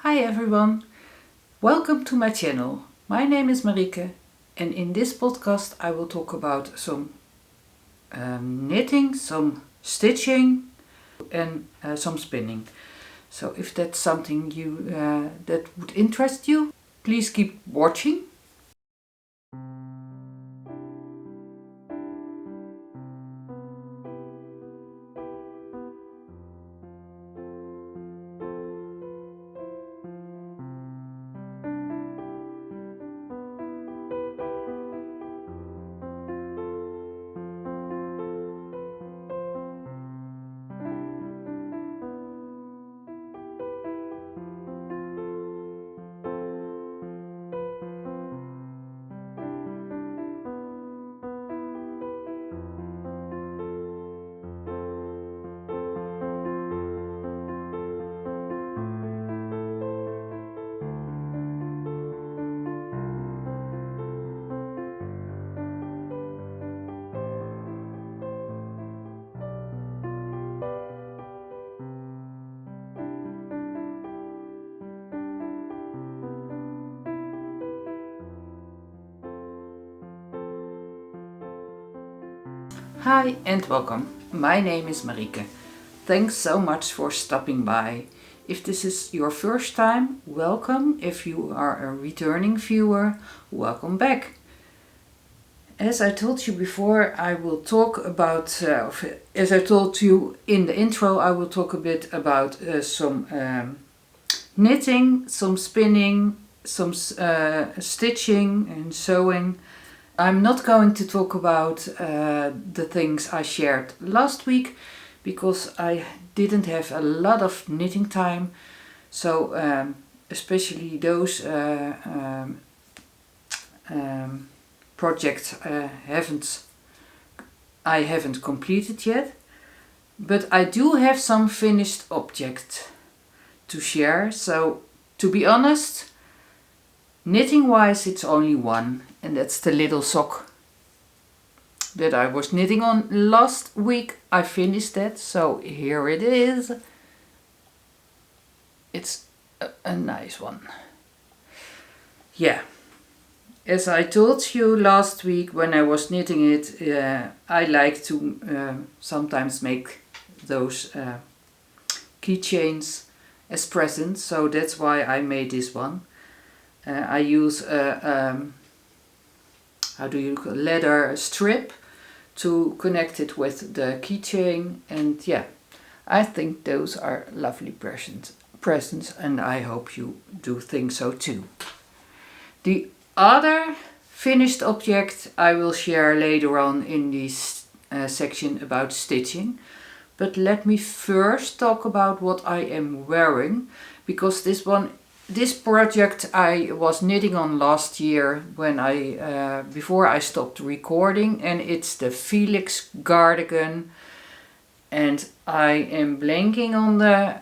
Hi everyone, welcome to my channel. My name is Marieke and in this podcast I will talk about some knitting, some stitching and some spinning. So if that's something that would interest you, please keep watching. Hi and welcome. My name is Marieke. Thanks so much for stopping by. If this is your first time, welcome. If you are a returning viewer, welcome back. As I told you before, I will talk about, as I told you in the intro, I will talk a bit about some knitting, some spinning, some stitching and sewing. I'm not going to talk about the things I shared last week because I didn't have a lot of knitting time. So especially those projects I haven't completed yet. But I do have some finished objects to share. So to be honest, knitting wise it's only one, and that's the little sock that I was knitting on last week. I finished that, so here it is. It's a nice one. Yeah, as I told you last week when I was knitting it, I like to sometimes make those keychains as presents, so that's why I made this one. I use a leather strip to connect it with the keychain, and yeah, I think those are lovely presents and I hope you do think so too. The other finished object I will share later on in this section about stitching, but let me first talk about what I am wearing, because this project I was knitting on last year when before I stopped recording, and it's the Felix cardigan, and I am blanking on the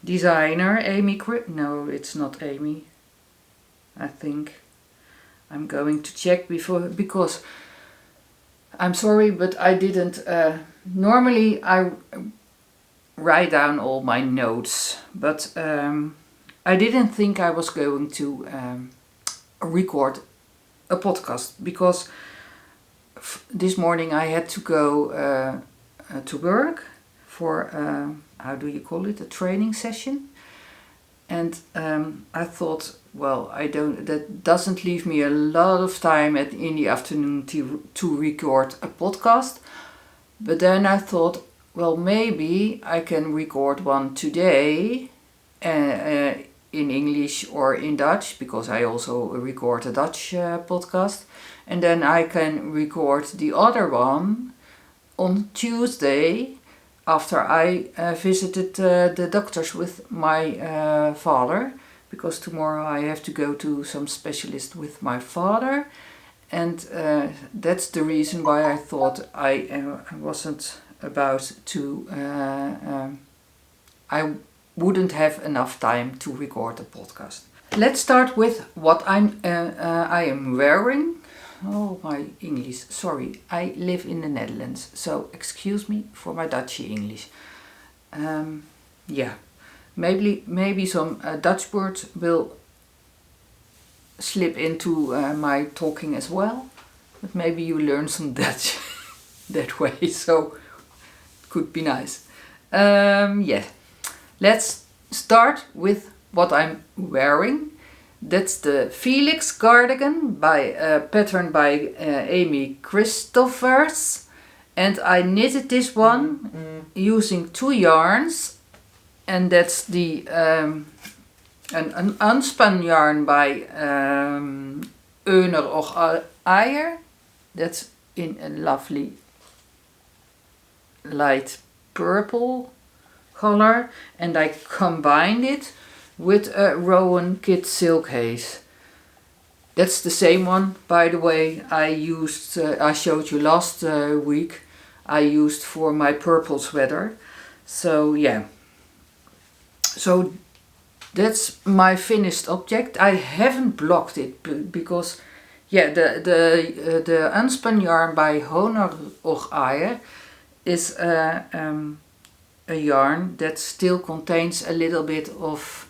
designer, no, it's not Amy, I think. I'm going to check because I'm sorry, but I didn't, normally I write down all my notes, but I didn't think I was going to record a podcast because this morning I had to go to work for a training session, and I thought, well, that doesn't leave me a lot of time in the afternoon to record a podcast. But then I thought, well, maybe I can record one today in English or in Dutch, because I also record a Dutch podcast. And then I can record the other one on Tuesday after I visited the doctors with my father, because tomorrow I have to go to some specialist with my father. And that's the reason why I thought I wasn't about to, I wouldn't have enough time to record a podcast. Let's start with what I am wearing. Oh, my English, sorry, I live in the Netherlands, so excuse me for my Dutch English. Yeah, maybe some Dutch words will slip into my talking as well, but maybe you learn some Dutch that way, so it could be nice. Yeah, let's start with what I'm wearing. That's the Felix cardigan pattern by Amy Christophers, and I knitted this one using 2 yarns, and that's the an unspun yarn by Höner Och Eir. That's in a lovely light purple color, and I combined it with a Rowan Kid Silk Haze. That's the same one, by the way, I showed you last week. I used for my purple sweater. So yeah. So that's my finished object. I haven't blocked it because, yeah, the unspun yarn by Höner Och Eir is a yarn that still contains a little bit of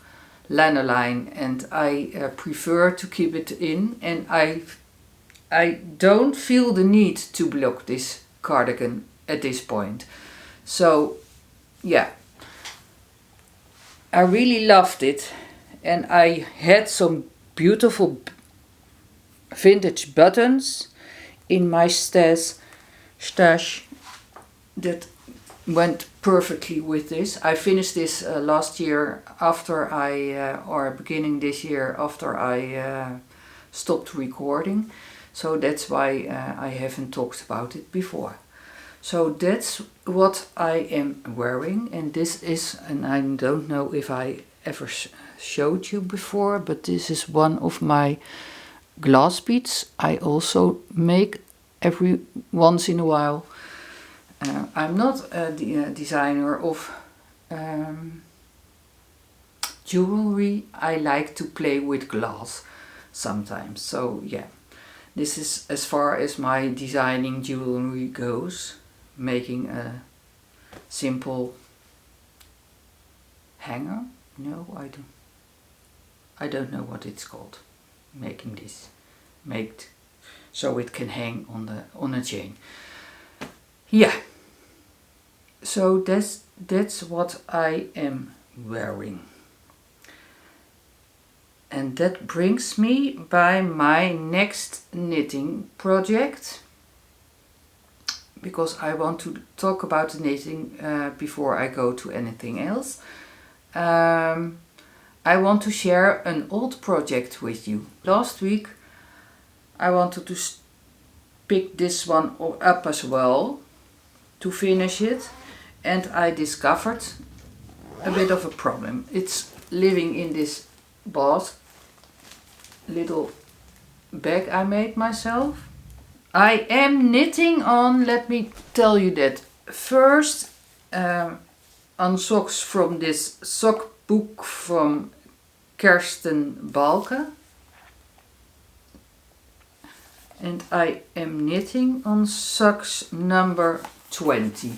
lanolin, and I prefer to keep it in, and I don't feel the need to block this cardigan at this point. So yeah, I really loved it, and I had some beautiful vintage buttons in my stash that went perfectly with this. I finished this last year after or beginning this year after I stopped recording, so that's why I haven't talked about it before. So that's what I am wearing, and this is, and I don't know if I ever showed you before, but this is one of my glass beads I also make every once in a while. I'm not a designer of jewelry. I like to play with glass sometimes. So yeah, this is as far as my designing jewelry goes. Making a simple hanger. No, I don't know what it's called. Making this so it can hang on a chain. Yeah. So that's what I am wearing. And that brings me by my next knitting project, because I want to talk about the knitting before I go to anything else. I want to share an old project with you. Last week I wanted to pick this one up as well to finish it, and I discovered a bit of a problem. It's living in this little bag I made myself. I am knitting on, let me tell you that, first on socks from this sock book from Kirsten Balke. And I am knitting on socks number 20.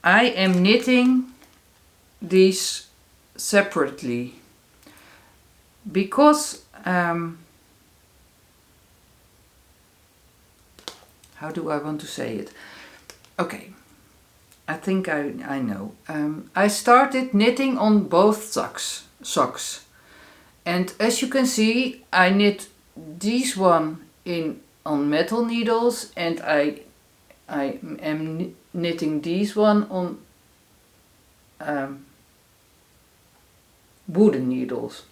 I am knitting these separately because how do I want to say it? Okay, I think I know. I started knitting on both socks, and as you can see, I knit these one on metal needles, and I am knitting these one on wooden needles.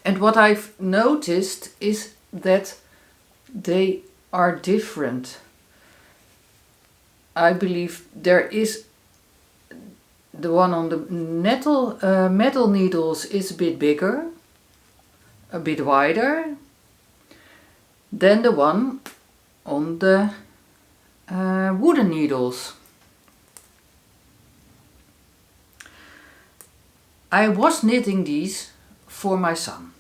And what I've noticed is that they are different. I believe there is the one on the metal needles is a bit bigger, a bit wider than the one on the wooden needles. I was knitting these for my son.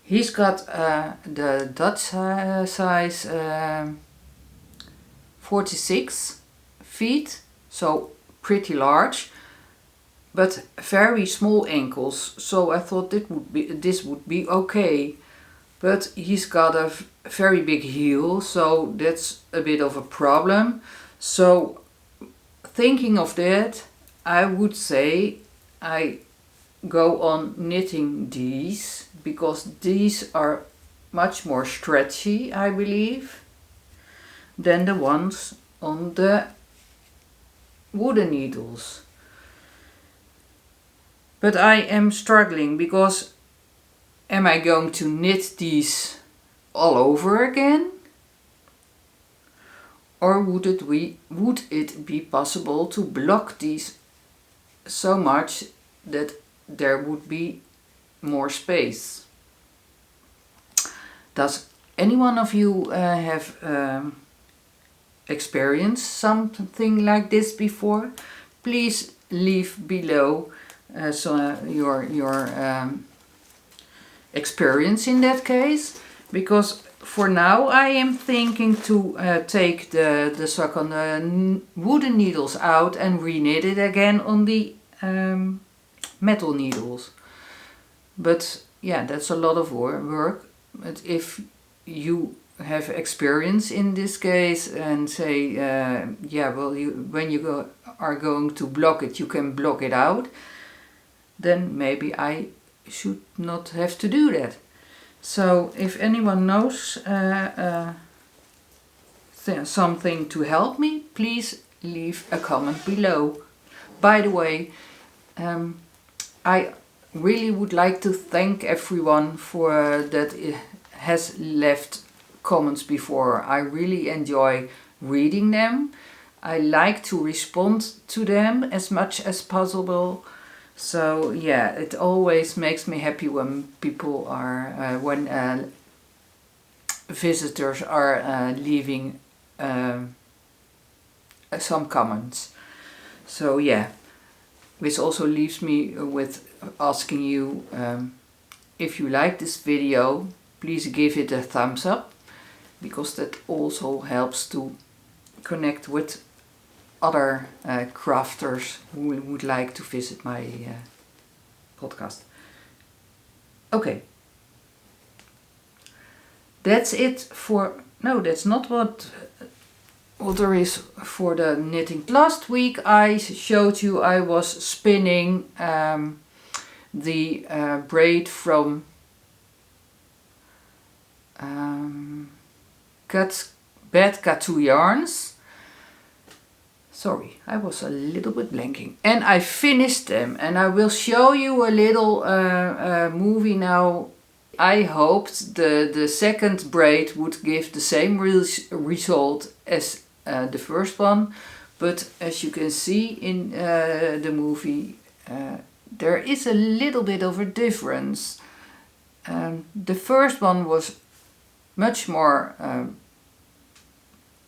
He's got the Dutch size 46 feet, so pretty large, but very small ankles. So I thought this would be okay. But he's got a very big heel, so that's a bit of a problem. So thinking of that, I would say I go on knitting these, because these are much more stretchy, I believe, than the ones on the wooden needles. But I am struggling, because am I going to knit these all over again? Or would it be possible to block these so much that there would be more space? Does any one of you have experienced something like this before? Please leave below your experience in that case, because for now I am thinking to take the sock on the wooden needles out and reknit it again on the metal needles. But yeah, that's a lot of work. But if you have experience in this case and say, when you are going to block it, you can block it out, then maybe I should not have to do that. So if anyone knows something to help me, please leave a comment below. By the way, I really would like to thank everyone for that has left comments before. I really enjoy reading them. I like to respond to them as much as possible. So yeah, it always makes me happy when people are, when visitors are leaving some comments. So yeah, which also leaves me with asking you, if you like this video, please give it a thumbs up, because that also helps to connect with other crafters who would like to visit my podcast. Okay, that's it for, no, that's not what there is for the knitting. Last week I showed you I was spinning the braid from Bad Cat2 yarns. Sorry, I was a little bit blanking. And I finished them, and I will show you a little movie now. I hoped the second braid would give the same result as the first one, but as you can see in the movie, there is a little bit of a difference. The first one was much more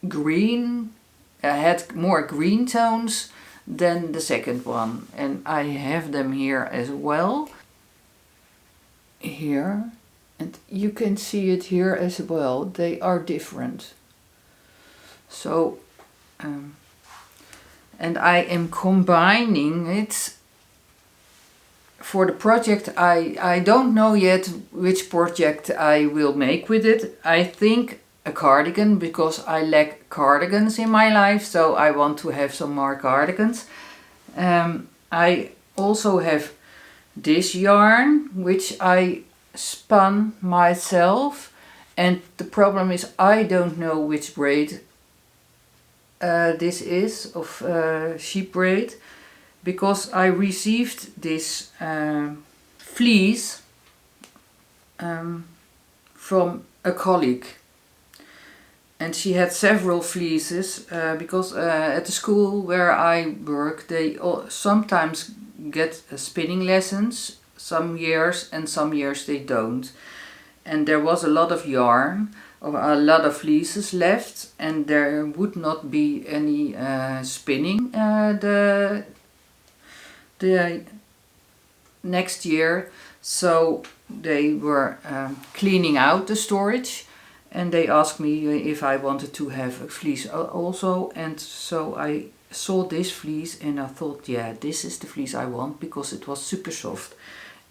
green, had more green tones than the second one, and I have them here as well. Here, and you can see it here as well. They are different. So, and I am combining it for the project. I don't know yet which project I will make with it. I think a cardigan, because I lack cardigans in my life, so I want to have some more cardigans. I also have this yarn, which I spun myself, and the problem is I don't know which braid this is, of sheep braid, because I received this fleece from a colleague, and she had several fleeces, because at the school where I work they sometimes get spinning lessons, some years, and some years they don't. And there was a lot of yarn, or a lot of fleeces left, and there would not be any spinning the next year. So they were cleaning out the storage, and they asked me if I wanted to have a fleece also, and so I saw this fleece and I thought, yeah, this is the fleece I want, because it was super soft.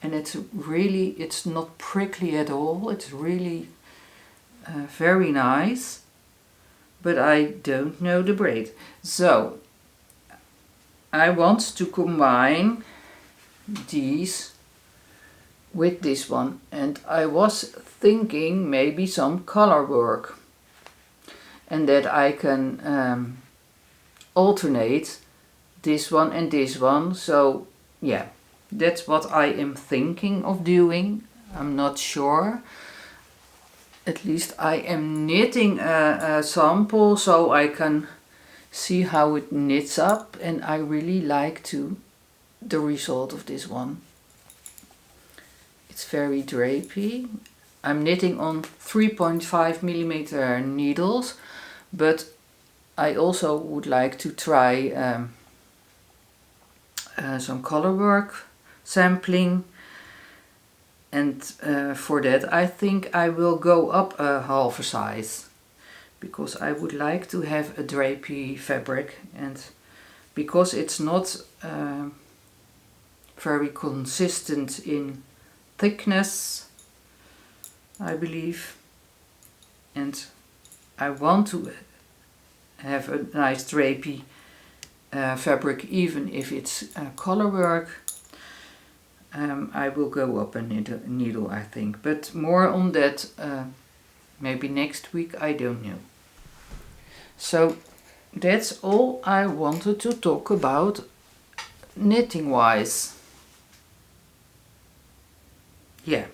And it's not prickly at all. It's really very nice. But I don't know the braid. So I want to combine these with this one. And I was thinking maybe some color work. And that I can alternate this one and this one. So yeah, that's what I am thinking of doing. I'm not sure. At least I am knitting a sample so I can see how it knits up, and I really like the result of this one. It's very drapey. I'm knitting on 3.5mm needles, but I also would like to try some color work sampling. And for that I think I will go up a half a size, because I would like to have a drapey fabric, and because it's not very consistent in thickness, I believe, and I want to have a nice drapey fabric even if it's color work. I will go up a needle, I think, but more on that maybe next week, I don't know. So that's all I wanted to talk about knitting wise. Yeah.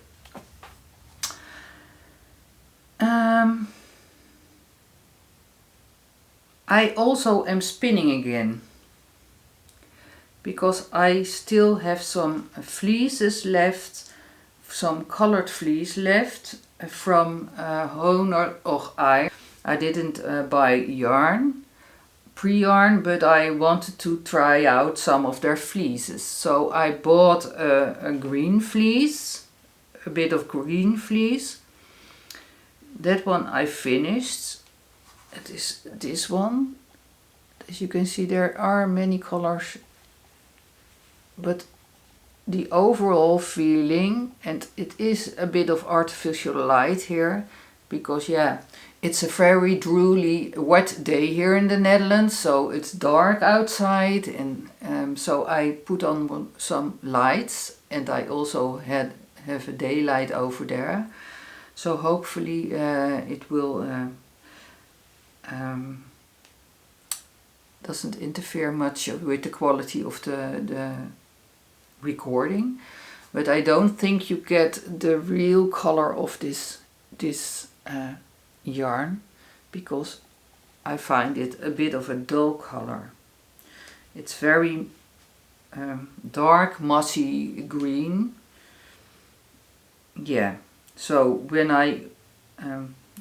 I also am spinning again, because I still have some fleeces left, some colored fleece left from Höner Och Eir. I didn't buy yarn, pre-yarn, but I wanted to try out some of their fleeces. So I bought a green fleece, a bit of green fleece. That one I finished. It is this one. As you can see, there are many colors, but the overall feeling, and it is a bit of artificial light here, because yeah, it's a very drooly wet day here in the Netherlands, so it's dark outside, and so I put on some lights, and I also have a daylight over there, so hopefully it will doesn't interfere much with the quality of the recording, but I don't think you get the real color of this yarn, because I find it a bit of a dull color. It's very dark mossy green. Yeah, so when I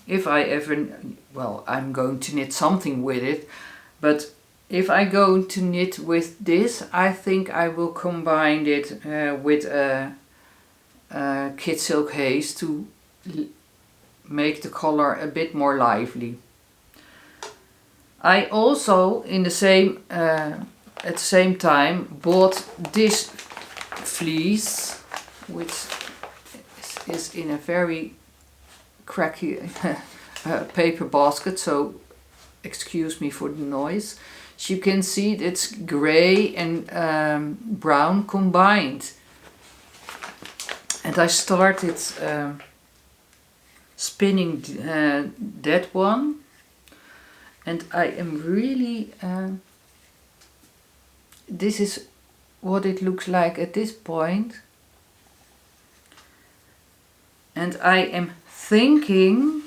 if I ever, well, I'm going to knit something with it, but if I go to knit with this, I think I will combine it with a Kid Silk Haze to make the color a bit more lively. I also, in the same at the same time, bought this fleece, which is in a very cracky paper basket, so excuse me for the noise. As you can see, it's grey and brown combined. And I started spinning that one, and I am really, this is what it looks like at this point. And I am thinking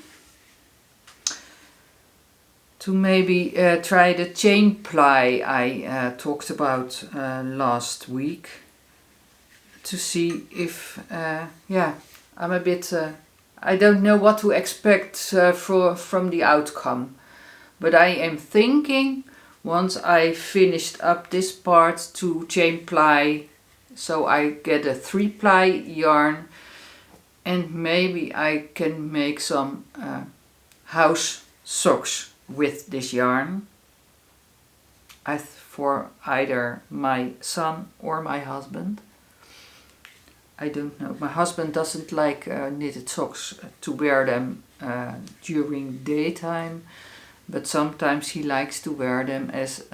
to maybe try the chain ply I talked about last week, to see if, yeah, I'm a bit, I don't know what to expect from the outcome, but I am thinking once I finished up this part to chain ply, so I get a 3-ply yarn, and maybe I can make some house socks with this yarn. for either my son or my husband. I don't know. My husband doesn't like knitted socks to wear them during daytime, but sometimes he likes to wear them as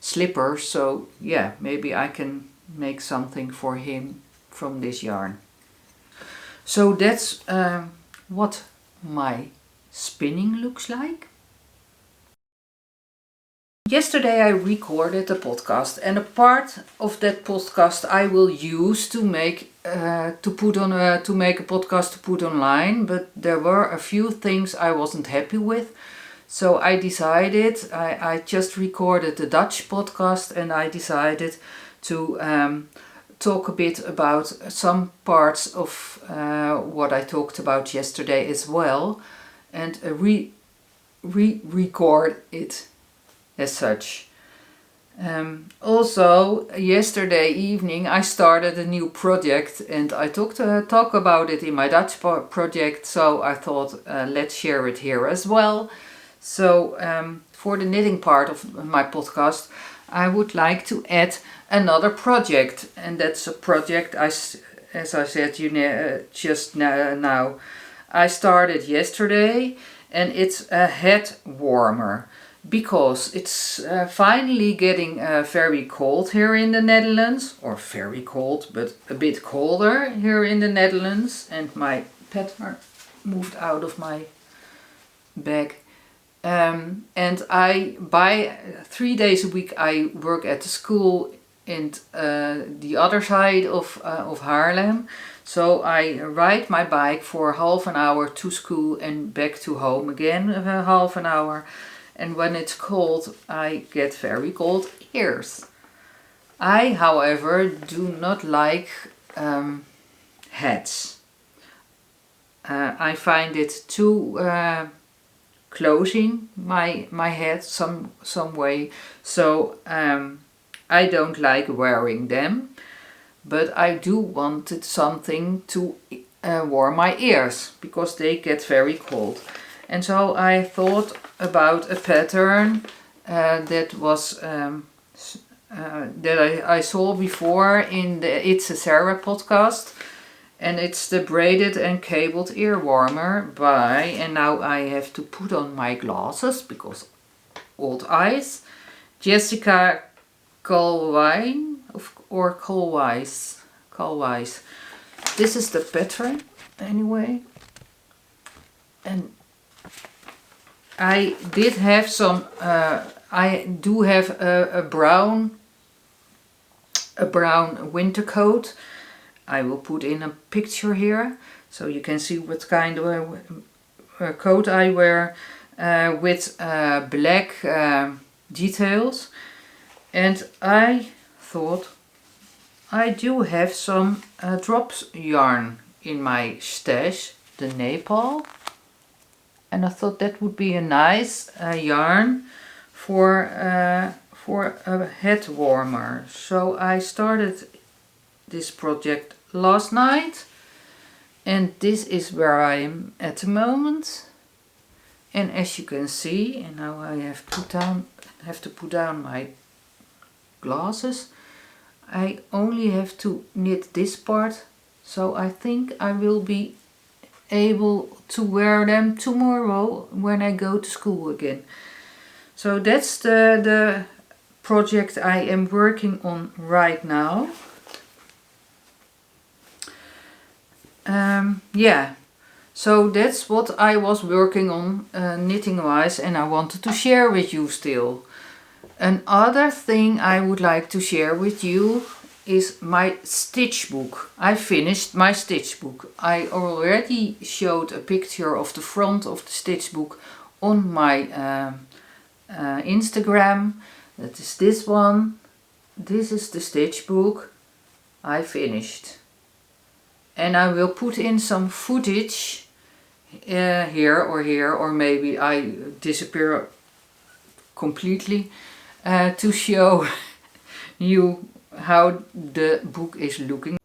slippers. So yeah, maybe I can make something for him from this yarn. So that's what my spinning looks like. Yesterday I recorded a podcast, and a part of that podcast I will use to make a podcast to put online. But there were a few things I wasn't happy with, so I decided I just recorded the Dutch podcast, and I decided to talk a bit about some parts of what I talked about yesterday as well, and re-record it as such. Also, yesterday evening I started a new project, and I talk about it in my Dutch project, so I thought let's share it here as well. So for the knitting part of my podcast, I would like to add another project, and that's a project as I said just now. I started yesterday, and it's a head warmer, because it's finally getting very cold here in the Netherlands, or very cold, but a bit colder here in the Netherlands, and my pattern moved out of my bag. And by 3 days a week I work at the school in the other side of Haarlem. So I ride my bike for half an hour to school and back to home again, half an hour. And when it's cold, I get very cold ears. I, however, do not like hats. I find it too closing my head some way. So I don't like wearing them. But I do wanted something to warm my ears, because they get very cold. And so I thought about a pattern that was that I saw before in the It's a Sarah podcast, and it's the Braided and Cabled Ear Warmer by, and now I have to put on my glasses because old eyes, Jessica Kalwei or Kalwei. This is the pattern anyway, and I did have some, I do have a brown winter coat. I will put in a picture here so you can see what kind of coat I wear, with black details. And I thought I do have some drops yarn in my stash, the Nepal. And I thought that would be a nice yarn for a head warmer. So I started this project last night, and this is where I am at the moment. And as you can see, and now I have to put down my glasses. I only have to knit this part, so I think I will be able to wear them tomorrow when I go to school again. So that's the project I am working on right now. Yeah, so that's what I was working on knitting wise, and I wanted to share with you still. Another thing I would like to share with you is my stitch book. I finished my stitch book. I already showed a picture of the front of the stitch book on my Instagram. That is this one. This is the stitch book I finished. And I will put in some footage here, or maybe I disappear completely to show you how the book is looking.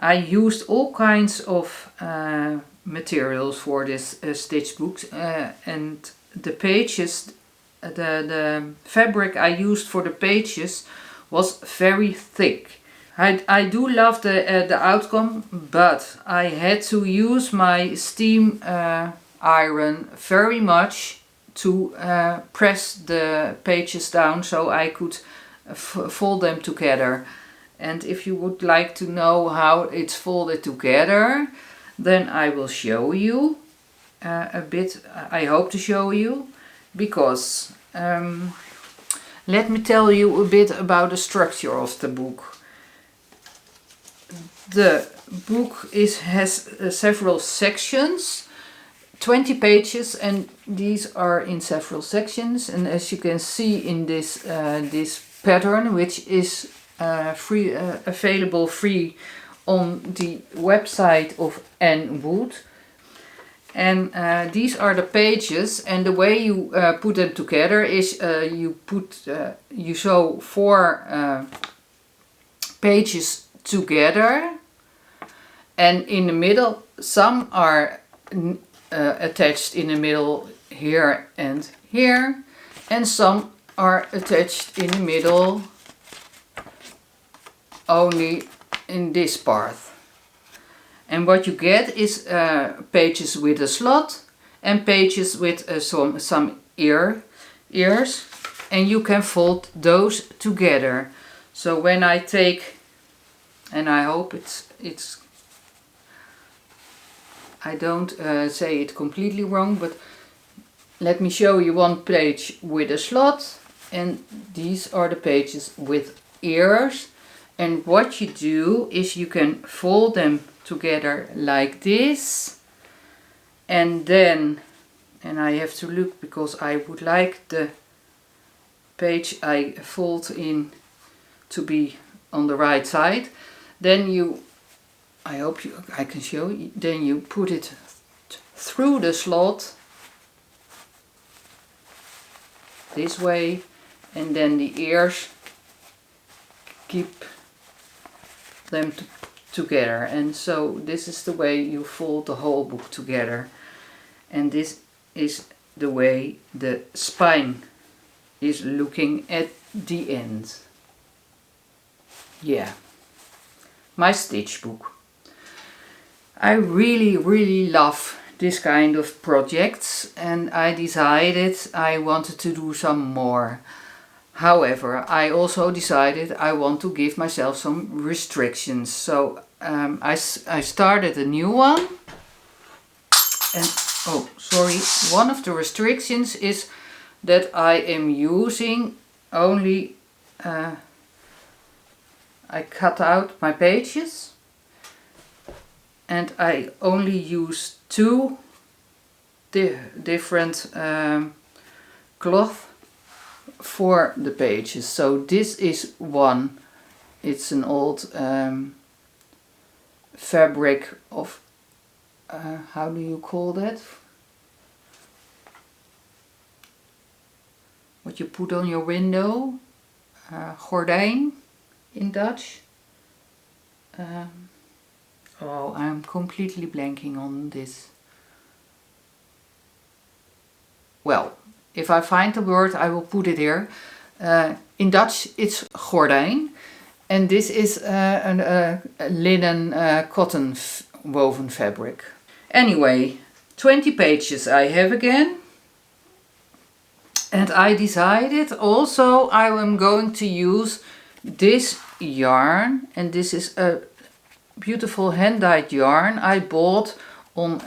I used all kinds of materials for this stitch book, and the pages, the fabric I used for the pages was very thick. I do love the outcome, but I had to use my steam iron very much to press the pages down so I could fold them together. And if you would like to know how it's folded together, then I will show you a bit. I hope to show you, because let me tell you a bit about the structure of the book. The book has several sections, 20 pages, and these are in several sections. And as you can see in this this pattern, which is available free on the website of Anne Wood. And these are the pages, and the way you put them together is you sew 4 pages together, and in the middle some are attached in the middle here and here, and some are attached in the middle only in this part. And what you get is pages with a slot and pages with some ears, and you can fold those together. So when I take, and I hope it's I don't say it completely wrong, but let me show you one page with a slot, and these are the pages with ears. And what you do is you can fold them together like this, and then, and I have to look because I would like the page I fold in to be on the right side. Then you, I hope I can show you, then you put it through the slot this way, and then the ears keep them together. And so this is the way you fold the whole book together, and this is the way the spine is looking at the end. Yeah, my stitch book. I really love this kind of projects, and I decided I wanted to do some more. However, I also decided I want to give myself some restrictions. So I started a new one. And, oh, sorry, one of the restrictions is that I am using only, I cut out my pages, and I only use 2 different cloth for the pages. So this is one, it's an old fabric of, how do you call that? What you put on your window, gordijn in Dutch. Oh, I'm completely blanking on this. Well, if I find the word, I will put it here. In Dutch, it's gordijn. And this is a linen cotton woven fabric. Anyway, 20 pages I have again. And I decided also I am going to use this yarn. And this is a beautiful hand-dyed yarn I bought on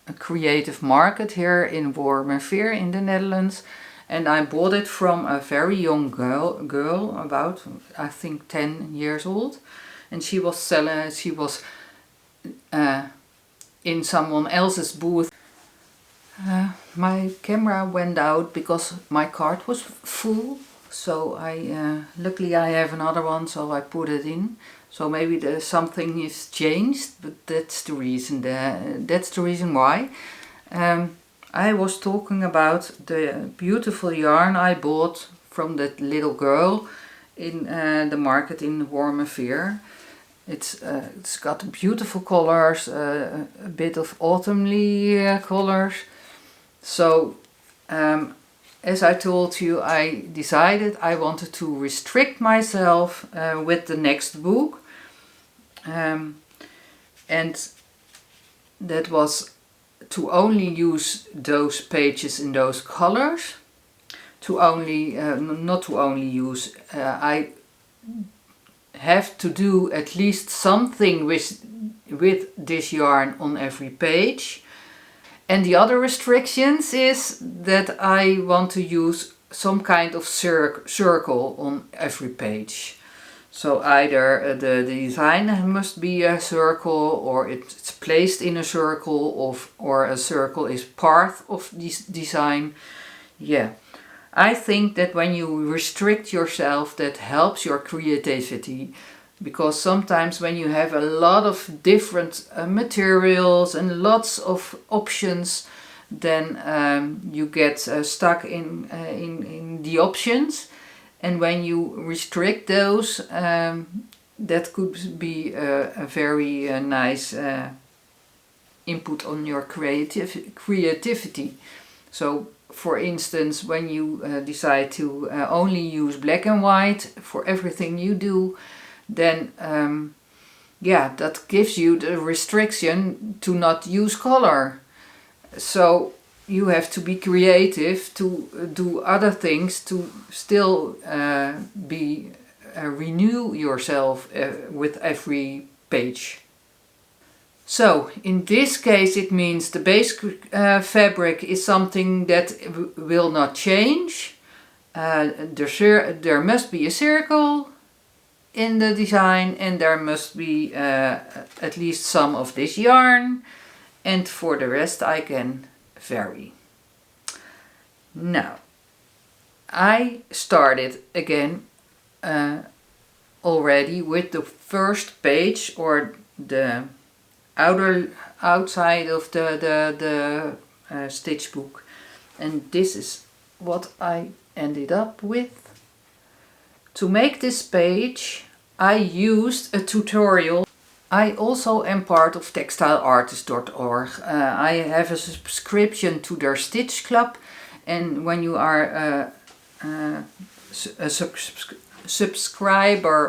a creative market here in Wormerveer in the Netherlands. And I bought it from a very young girl, about I think 10 years old. And she was selling, she was in someone else's booth. My camera went out because my card was full. So luckily I have another one, so I put it in. So maybe something is changed, but that's the reason. That's the reason why. I was talking about the beautiful yarn I bought from that little girl in the market in Wormerveer. It's got beautiful colors, a bit of autumnly colors. So as I told you, I decided I wanted to restrict myself with the next book, and that was to only use those pages in those colors. To only not to only use. I have to do at least something with this yarn on every page. And the other restrictions is that I want to use some kind of circle on every page. So either the design must be a circle, or it's placed in a circle, or a circle is part of this design. Yeah. I think that when you restrict yourself, that helps your creativity, because sometimes when you have a lot of different materials and lots of options, then you get stuck in the options. And when you restrict those, that could be a very nice input on your creativity. So, for instance, when you decide to only use black and white for everything you do, then that gives you the restriction to not use color. So you have to be creative to do other things to still renew yourself with every page. So in this case it means the base fabric is something that will not change. There must be a circle in the design, and there must be at least some of this yarn, and for the rest I can vary. Now I started again already with the first page, or the outside of the stitch book, and this is what I ended up with. To make this page I used a tutorial. I also am part of textileartist.org. I have a subscription to their Stitch Club, and when you are a subscriber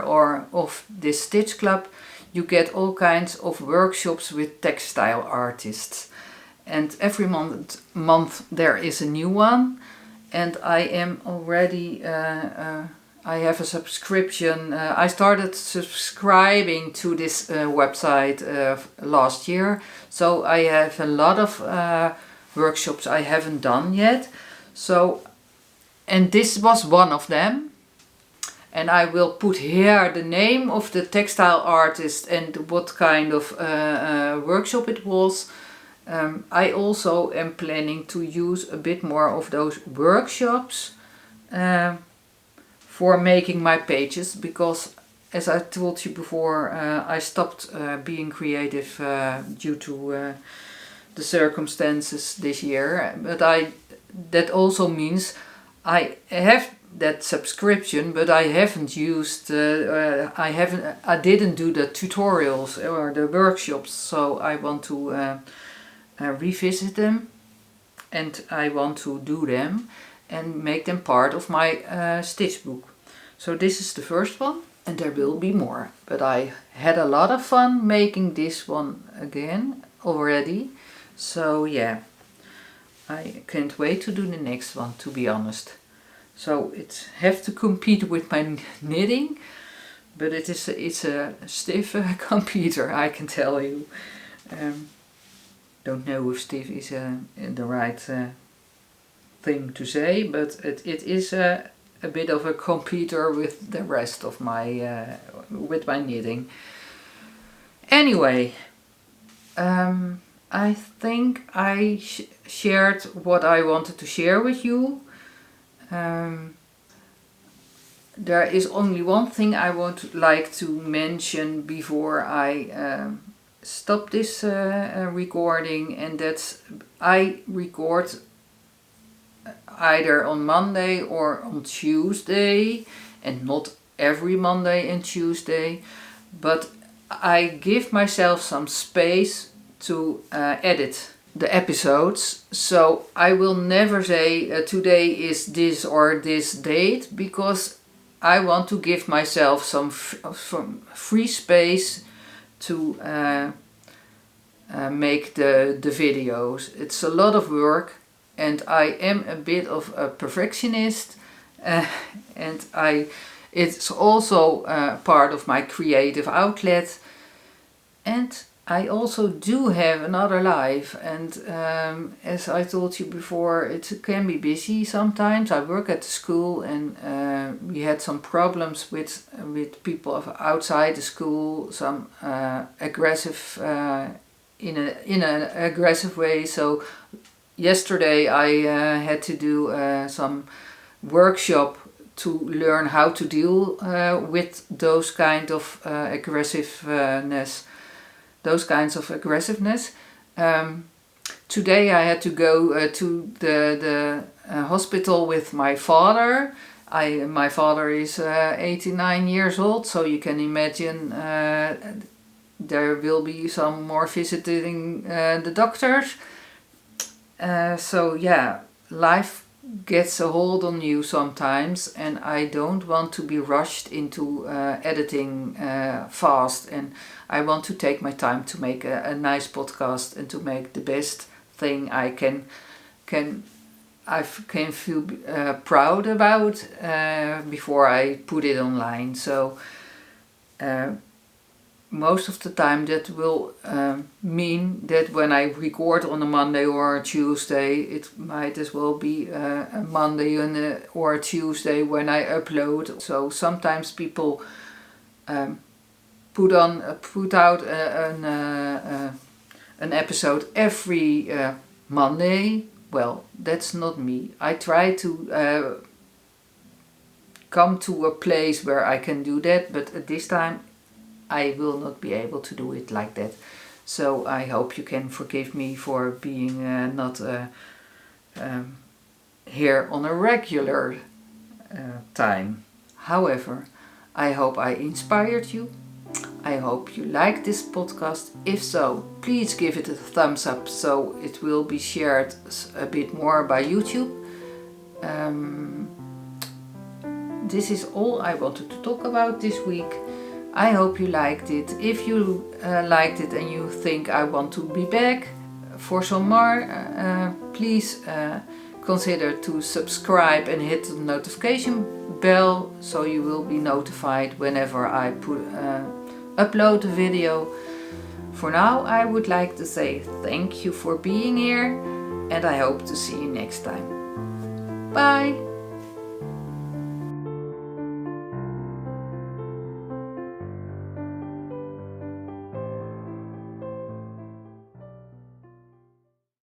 of this Stitch Club, you get all kinds of workshops with textile artists. And every month there is a new one. And I am already, I have a subscription. I started subscribing to this website last year. So I have a lot of workshops I haven't done yet. And this was one of them. And I will put here the name of the textile artist and what kind of workshop it was. I also am planning to use a bit more of those workshops for making my pages, because as I told you before, I stopped being creative due to the circumstances this year. But that also means I have that subscription, but I haven't used I didn't do the tutorials or the workshops, so I want to revisit them, and I want to do them and make them part of my stitch book. So this is the first one, and there will be more, but I had a lot of fun making this one again already. So yeah, I can't wait to do the next one, to be honest. So it have to compete with my knitting, but it's a stiff computer, I can tell you. Don't know if stiff is the right thing to say, but it is a bit of a computer with the rest of my with my knitting. Anyway, I think I shared what I wanted to share with you. There is only one thing I would like to mention before I stop this recording, and that's I record either on Monday or on Tuesday, and not every Monday and Tuesday, but I give myself some space to edit the episodes, so I will never say today is this or this date, because I want to give myself some free space to make the videos. It's a lot of work, and I am a bit of a perfectionist, and it's also part of my creative outlet, and I also do have another life, and as I told you before, it can be busy sometimes. I work at the school, and we had some problems with people outside the school, some aggressive in an aggressive way. So yesterday I had to do some workshop to learn how to deal with those kind of aggressiveness. Today I had to go to the hospital with my father. My father is 89 years old, so you can imagine there will be some more visiting the doctors. So yeah, life gets a hold on you sometimes, and I don't want to be rushed into editing fast, and I want to take my time to make a nice podcast and to make the best thing I can feel proud about before I put it online. So most of the time that will mean that when I record on a Monday or a Tuesday, it might as well be a Monday or a Tuesday when I upload. So sometimes people put out an episode every Monday. Well, that's not me. I try to come to a place where I can do that, but at this time I will not be able to do it like that. So I hope you can forgive me for being not here on a regular time. However, I hope I inspired you. I hope you like this podcast. If so, please give it a thumbs up so it will be shared a bit more by YouTube. This is all I wanted to talk about this week. I hope you liked it. If you liked it and you think I want to be back for some more, please consider to subscribe and hit the notification bell so you will be notified whenever I upload a video. For now, I would like to say thank you for being here, and I hope to see you next time. Bye!